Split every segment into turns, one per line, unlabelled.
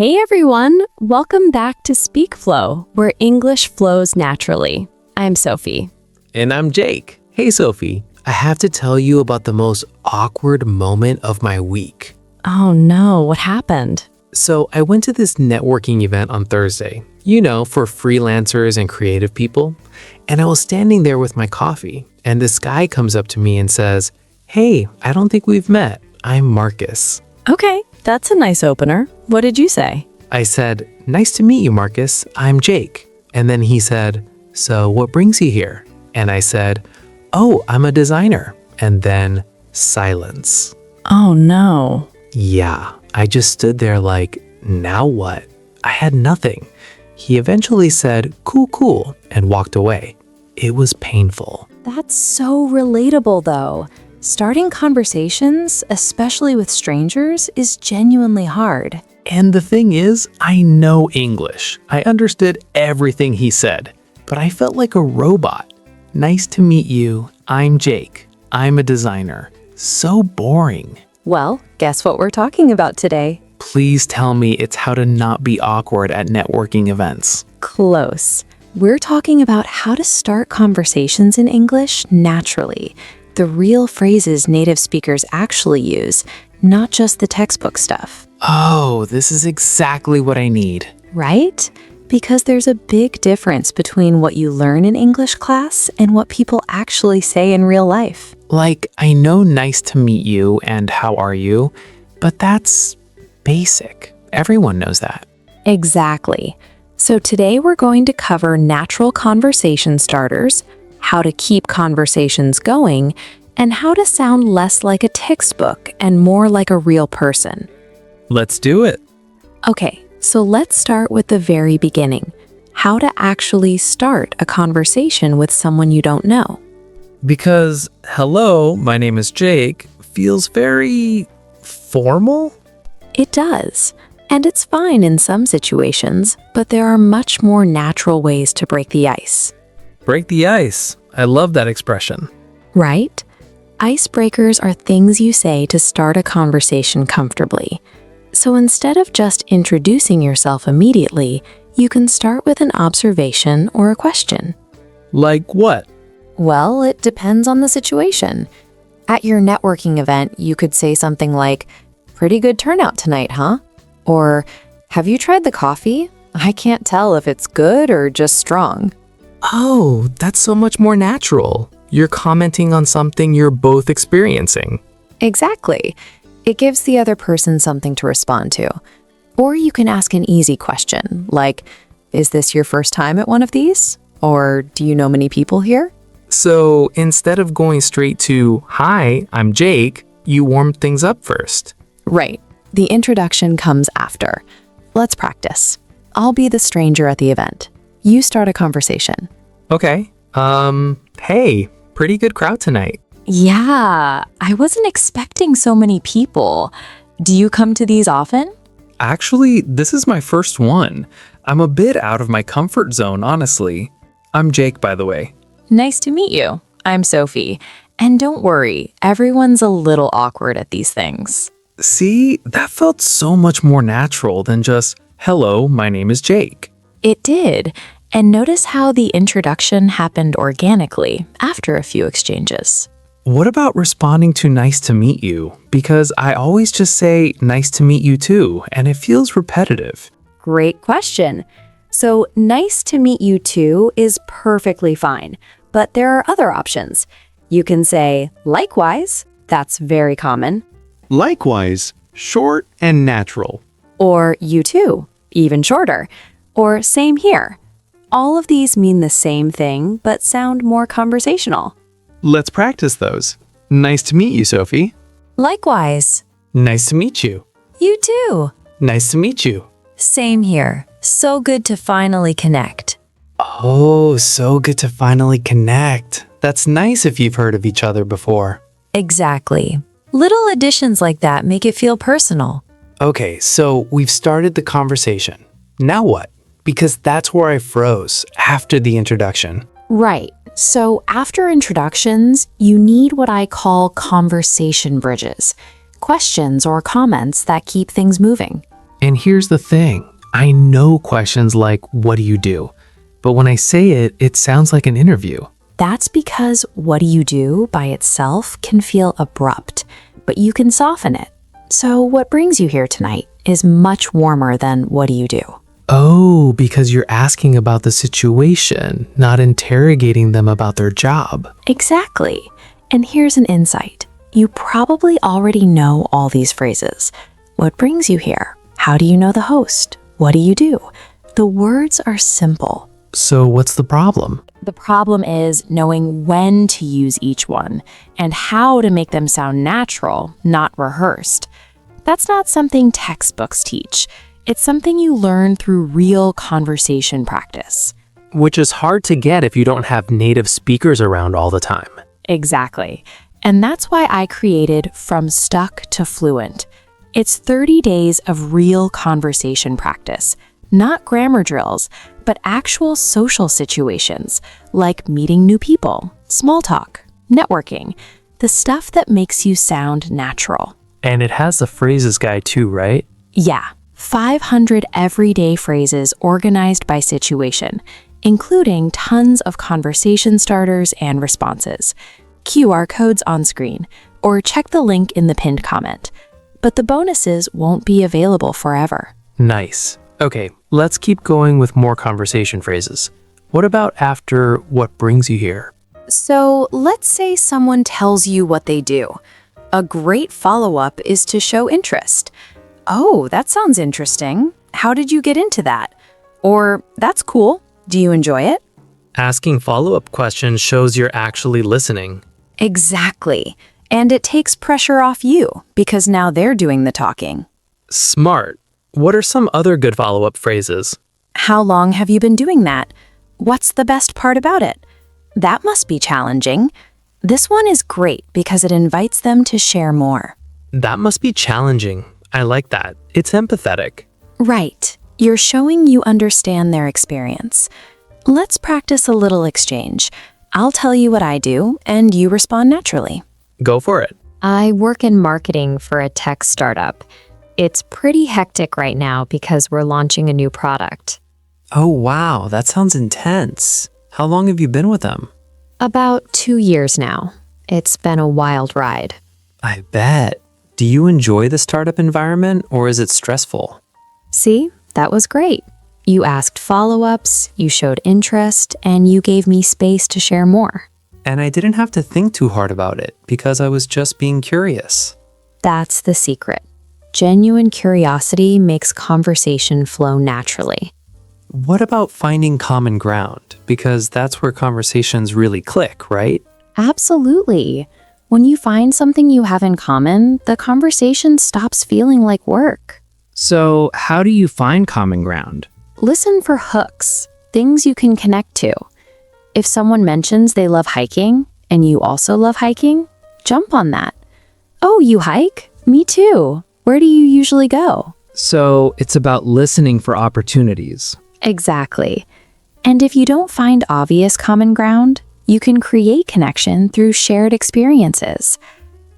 Hey everyone, welcome back to Speak Flow, where English flows naturally. I'm Sophie.
And I'm Jake. Hey Sophie, I have to tell you about the most awkward moment of my week.
Oh no, what happened?
So I went to this networking event on Thursday, for freelancers and creative people. And I was standing there with my coffee, and this guy comes up to me and says, "Hey, I don't think we've met. I'm Marcus."
Okay, that's a nice opener. What did you say?
I said, "Nice to meet you, Marcus. I'm Jake." And then he said, "So what brings you here?" And I said, "Oh, I'm a designer." And then silence.
Oh no.
Yeah, I just stood there like, now what? I had nothing. He eventually said, cool, and walked away. It was painful.
That's so relatable, though. Starting conversations, especially with strangers, is genuinely hard.
And the thing is, I know English. I understood everything he said, but I felt like a robot. Nice to meet you. I'm Jake. I'm a designer. So boring.
Well, guess what we're talking about today?
Please tell me it's how to not be awkward at networking events.
Close. We're talking about how to start conversations in English naturally. The real phrases native speakers actually use, not just the textbook stuff.
Oh, this is exactly what I need.
Right? Because there's a big difference between what you learn in English class and what people actually say in real life.
Like, I know nice to meet you and how are you, but that's basic. Everyone knows that.
Exactly. So today we're going to cover natural conversation starters, how to keep conversations going, and how to sound less like a textbook and more like a real person.
Let's do it.
Okay, so let's start with the very beginning. How to actually start a conversation with someone you don't know.
Because, hello, my name is Jake, feels very formal?
It does. And it's fine in some situations, but there are much more natural ways to break the ice.
Break the ice. I love that expression.
Right? Icebreakers are things you say to start a conversation comfortably. So instead of just introducing yourself immediately, you can start with an observation or a question.
Like what?
Well, it depends on the situation. At your networking event, you could say something like, "Pretty good turnout tonight, huh?" Or, "Have you tried the coffee? I can't tell if it's good or just strong."
Oh, that's so much more natural. You're commenting on something you're both experiencing.
Exactly. It gives the other person something to respond to. Or you can ask an easy question, like, "Is this your first time at one of these?" Or, "Do you know many people here?"
So instead of going straight to, "Hi, I'm Jake," you warm things up first.
Right. The introduction comes after. Let's practice. I'll be the stranger at the event. You start a conversation.
Okay. Hey, pretty good crowd tonight.
Yeah, I wasn't expecting so many people. Do you come to these often?
Actually, this is my first one. I'm a bit out of my comfort zone, honestly. I'm Jake, by the way.
Nice to meet you. I'm Sophie. And don't worry, everyone's a little awkward at these things.
See, that felt so much more natural than just, "Hello, my name is Jake."
It did. And notice how the introduction happened organically after a few exchanges.
What about responding to "nice to meet you"? Because I always just say "nice to meet you too," and it feels repetitive.
Great question. So, "nice to meet you too" is perfectly fine, but there are other options. You can say "likewise," that's very common,
Likewise, short and natural.
or "you too," even shorter, or "same here." All of these mean the same thing, but sound more conversational.
Let's practice those. Nice to meet you, Sophie.
Likewise.
Nice to meet you.
You too.
Nice to meet you.
Same here. So good to finally connect.
Oh, so good to finally connect. That's nice if you've heard of each other before.
Exactly. Little additions like that make it feel personal.
Okay, so we've started the conversation. Now what? Because that's where I froze after the introduction.
Right. So after introductions, you need what I call conversation bridges, questions or comments that keep things moving.
And here's the thing. I know questions like, what do you do? But when I say it, it sounds like an interview.
That's because what do you do by itself can feel abrupt, but you can soften it. So what brings you here tonight is much warmer than what do you do?
Oh, because you're asking about the situation, not interrogating them about their job.
Exactly. And here's an insight. You probably already know all these phrases. What brings you here? How do you know the host? What do you do? The words are simple.
So what's the problem?
The problem is knowing when to use each one and how to make them sound natural, not rehearsed. That's not something textbooks teach. It's something you learn through real conversation practice.
Which is hard to get if you don't have native speakers around all the time.
Exactly. And that's why I created From Stuck to Fluent. It's 30 days of real conversation practice, not grammar drills, but actual social situations like meeting new people, small talk, networking, the stuff that makes you sound natural.
And it has the phrases guide too, right?
Yeah, 500 everyday phrases organized by situation, including tons of conversation starters and responses. QR codes on screen, or check the link in the pinned comment. But the bonuses won't be available forever.
Nice. Okay, let's keep going with more conversation phrases. What about after what brings you here?
So let's say someone tells you what they do. A great follow-up is to show interest. Oh, that sounds interesting. How did you get into that? Or, that's cool. Do you enjoy it?
Asking follow-up questions shows you're actually listening.
Exactly. And it takes pressure off you because now they're doing the talking.
Smart. What are some other good follow-up phrases?
How long have you been doing that? What's the best part about it? That must be challenging. This one is great because it invites them to share more.
That must be challenging. I like that. It's empathetic.
Right. You're showing you understand their experience. Let's practice a little exchange. I'll tell you what I do, and you respond naturally.
Go for it.
I work in marketing for a tech startup. It's pretty hectic right now because we're launching a new product.
Oh, wow. That sounds intense. How long have you been with them?
About 2 years now. It's been a wild ride.
I bet. Do you enjoy the startup environment or is it stressful?
See, that was great. You asked follow-ups, you showed interest, and you gave me space to share more.
And I didn't have to think too hard about it because I was just being curious.
That's the secret. Genuine curiosity makes conversation flow naturally.
What about finding common ground? Because that's where conversations really click, right?
Absolutely. When you find something you have in common, the conversation stops feeling like work.
So, how do you find common ground?
Listen for hooks, things you can connect to. If someone mentions they love hiking and you also love hiking, jump on that. Oh, you hike? Me too. Where do you usually go?
So, it's about listening for opportunities.
Exactly. And if you don't find obvious common ground, you can create connection through shared experiences.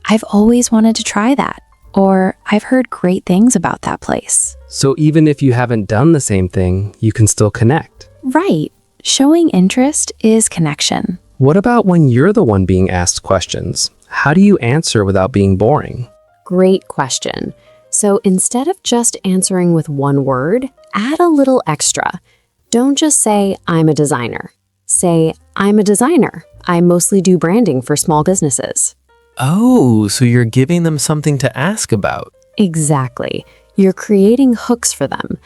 I've always wanted to try that, or I've heard great things about that place.
So, even if you haven't done the same thing, you can still connect.
Right. Showing interest is connection.
What about when you're the one being asked questions? How do you answer without being boring?
Great question. So instead of just answering with one word, add a little extra. Don't just say, I'm a designer. Say, I'm a designer. I mostly do branding for small businesses.
Oh, so you're giving them something to ask about.
Exactly. You're creating hooks for them.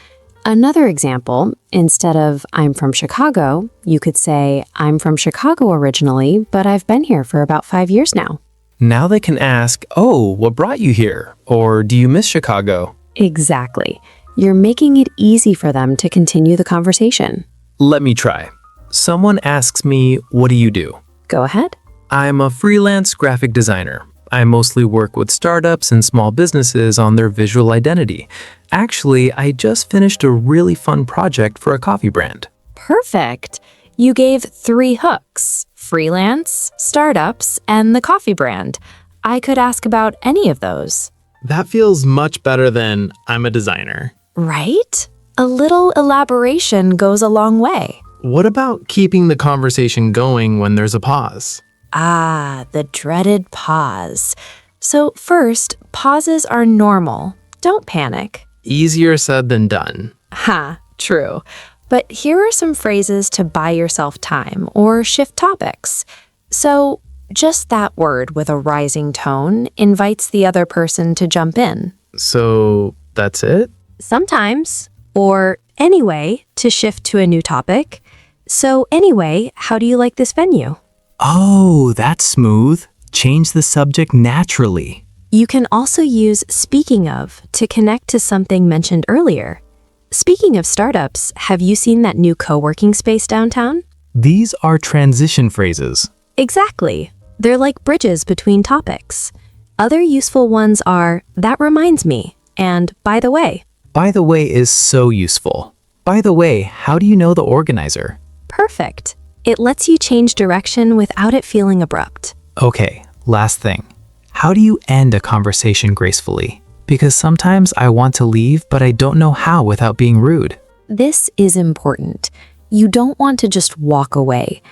Another example, instead of I'm from Chicago, you could say I'm from Chicago originally, but I've been here for about 5 years now.
Now they can ask, oh, what brought you here? Or do you miss Chicago?
Exactly. You're making it easy for them to continue the conversation.
Let me try. Someone asks me, what do you do?
Go ahead.
I'm a freelance graphic designer. I mostly work with startups and small businesses on their visual identity. Actually, I just finished a really fun project for a coffee brand.
Perfect. You gave 3 hooks: freelance, startups, and the coffee brand. I could ask about any of those.
That feels much better than I'm a designer.
Right? A little elaboration goes a long way.
What about keeping the conversation going when there's a pause?
Ah, the dreaded pause. So first, pauses are normal. Don't panic.
Easier said than done.
Ha, true. But here are some phrases to buy yourself time or shift topics. So just that word with a rising tone invites the other person to jump in.
So that's it?
Sometimes. Or anyway, to shift to a new topic. So anyway, how do you like this venue?
Oh, that's smooth. Change the subject naturally.
You can also use speaking of to connect to something mentioned earlier. Speaking of startups, have you seen that new co-working space downtown?
These are transition phrases.
Exactly. They're like bridges between topics. Other useful ones are, that reminds me, and by the way.
By the way is so useful. By the way, how do you know the organizer?
Perfect. It lets you change direction without it feeling abrupt.
Okay, last thing. How do you end a conversation gracefully? Because sometimes I want to leave, but I don't know how without being rude.
This is important. You don't want to just walk away.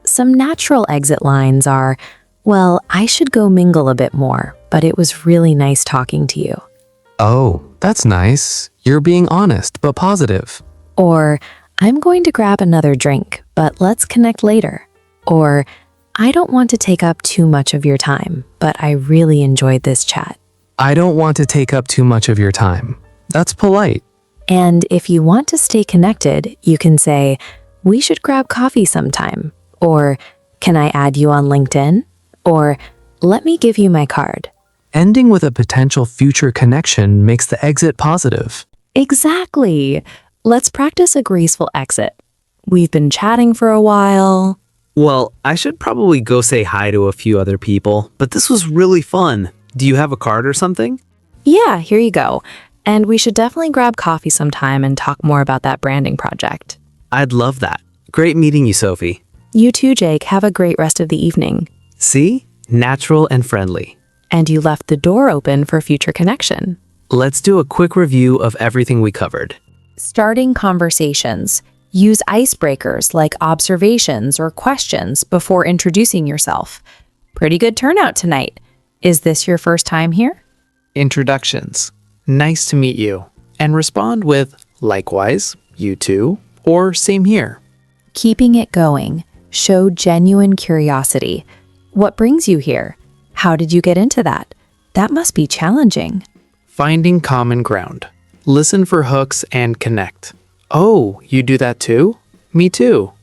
Some natural exit lines are, well, I should go mingle a bit more, but it was really nice talking to you.
Oh, that's nice. You're being honest, but positive.
Or, I'm going to grab another drink, but let's connect later. Or, I don't want to take up too much of your time, but I really enjoyed this chat.
I don't want to take up too much of your time. That's polite.
And if you want to stay connected, you can say, we should grab coffee sometime. Or, can I add you on LinkedIn? Or, let me give you my card.
Ending with a potential future connection makes the exit positive.
Exactly. Let's practice a graceful exit. We've been chatting for a while.
Well, I should probably go say hi to a few other people, but this was really fun. Do you have a card or something?
Yeah, here you go. And we should definitely grab coffee sometime and talk more about that branding project.
I'd love that. Great meeting you, Sophie.
You too, Jake. Have a great rest of the evening.
See? Natural and friendly.
And you left the door open for future connection.
Let's do a quick review of everything we covered.
Starting conversations. Use icebreakers like observations or questions before introducing yourself. Pretty good turnout tonight. Is this your first time here?
Introductions. Nice to meet you. And respond with, likewise, you too, or same here.
Keeping it going. Show genuine curiosity. What brings you here? How did you get into that? That must be challenging.
Finding common ground. Listen for hooks and connect. Oh, you do that too? Me too.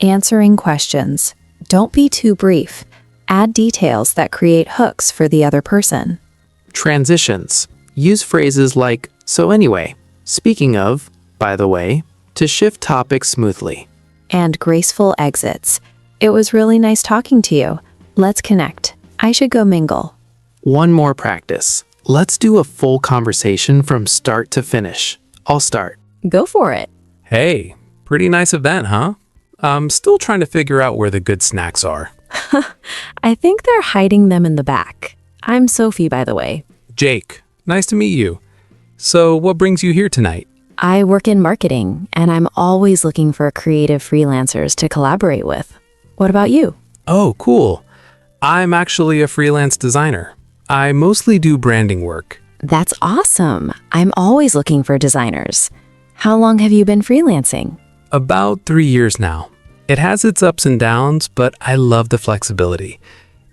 Answering questions. Don't be too brief. Add details that create hooks for the other person.
Transitions. Use phrases like, so anyway, speaking of, by the way, to shift topics smoothly.
And graceful exits. It was really nice talking to you. Let's connect. I should go mingle.
One more practice. Let's do a full conversation from start to finish. I'll start.
Go for it.
Hey, pretty nice event, huh? I'm still trying to figure out where the good snacks are.
I think they're hiding them in the back. I'm Sophie, by the way.
Jake, nice to meet you. So what brings you here tonight?
I work in marketing, and I'm always looking for creative freelancers to collaborate with. What about you?
Oh, cool. I'm actually a freelance designer. I mostly do branding work.
That's awesome. I'm always looking for designers. How long have you been freelancing?
About 3 years now. It has its ups and downs, but I love the flexibility.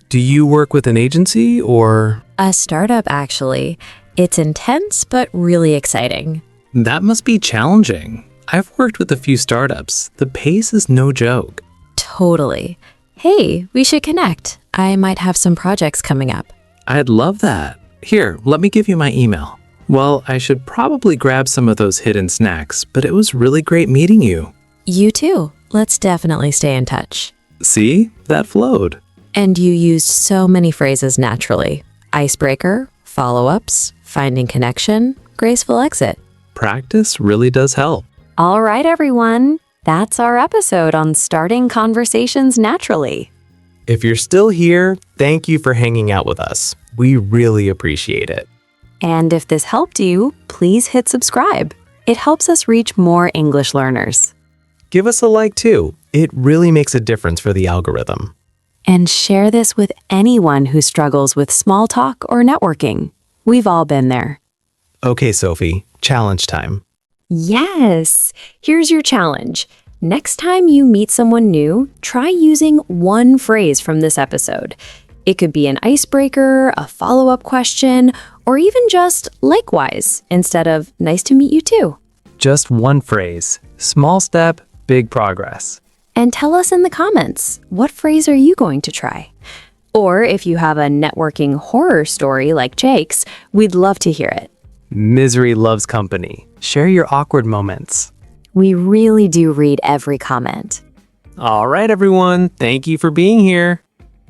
Do you work with an agency or?
A startup, actually. It's intense, but really exciting.
That must be challenging. I've worked with a few startups. The pace is no joke.
Totally. Hey, we should connect. I might have some projects coming up.
I'd love that. Here, let me give you my email. Well, I should probably grab some of those hidden snacks, but it was really great meeting you.
You too. Let's definitely stay in touch.
See? That flowed.
And you used so many phrases naturally. Icebreaker, follow-ups, finding connection, graceful exit.
Practice really does help.
All right, everyone. That's our episode on starting conversations naturally.
If you're still here, thank you for hanging out with us. We really appreciate it.
And if this helped you, please hit subscribe. It helps us reach more English learners.
Give us a like too. It really makes a difference for the algorithm.
And share this with anyone who struggles with small talk or networking. We've all been there.
Okay, Sophie, challenge time.
Yes! Here's your challenge. Next time you meet someone new, try using one phrase from this episode. It could be an icebreaker, a follow-up question, or even just likewise instead of nice to meet you too.
Just one phrase. Small step, big progress.
And tell us in the comments, what phrase are you going to try? Or if you have a networking horror story like Jake's, we'd love to hear it.
Misery loves company. Share your awkward moments.
We really do read every comment.
All right, everyone. Thank you for being here.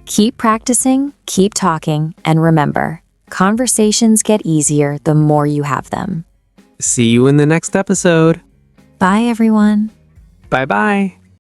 Keep practicing, keep talking, and remember, conversations get easier the more you have them.
See you in the next episode.
Bye, everyone.
Bye-bye.